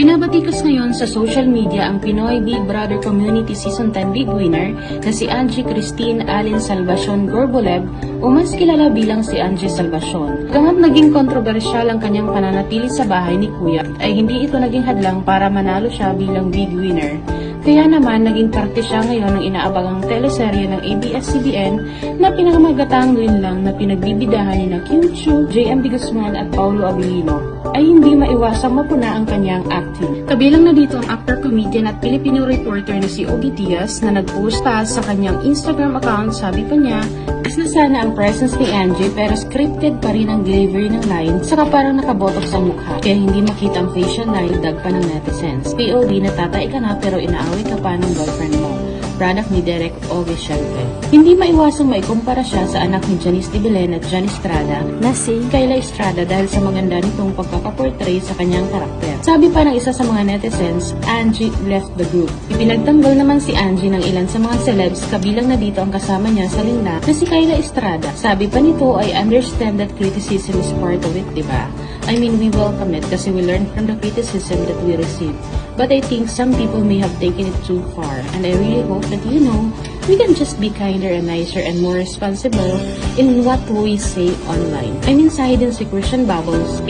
Binabatikos ngayon sa social media ang Pinoy Big Brother Community Season 10 Big Winner na si Angie Christine Allen Salvacion Gorbolev o mas kilala bilang si Angie Salvacion. Hanggat naging kontrobersyal ang kanyang pananatili sa bahay ni Kuya, ay hindi ito naging hadlang para manalo siya bilang Big Winner. Kaya naman naging parte siya ngayon ng inaabangang teleserye ng ABS-CBN na pinakamagatang linlang na pinagbibidahan ni na Kim Chiu, JM De Guzman at Paulo Abilino ay hindi maiwasang mapuna ang kanyang acting. Kabilang na dito ang actor, comedian at Filipino reporter na si Ogie Diaz na nag-post pa sa kanyang Instagram account. Sabi pa niya, is na sana ang presence ni Angie pero scripted pa rin ang delivery ng line saka parang nakabotox ang mukha kaya hindi makita ang facial line, dag pa ng netizens. POV, natatay ka na pero inaaway ka pa ng boyfriend mo. Product ni Derek Ogie syempre. Hindi maiwasang maikumpara siya sa anak ni Janice de Belen at Jan Estrada na si Kayla Estrada dahil sa maganda nitong pagkakaportray sa kanyang karakter. Sabi pa ng isa sa mga netizens, Angie left the group. Ipinagtanggol naman si Angie ng ilan sa mga celebs, kabilang na dito ang kasama niya sa linla na si Kayla Estrada. Sabi pa nito, I understand that criticism is part of it, diba? I mean, we welcome it kasi we learn from the criticism that we receive. But I think some people may have taken it too far and I really hope that we can just be kinder and nicer and more responsible in what we say online. I mean, sa hidden si Christian Bubbles,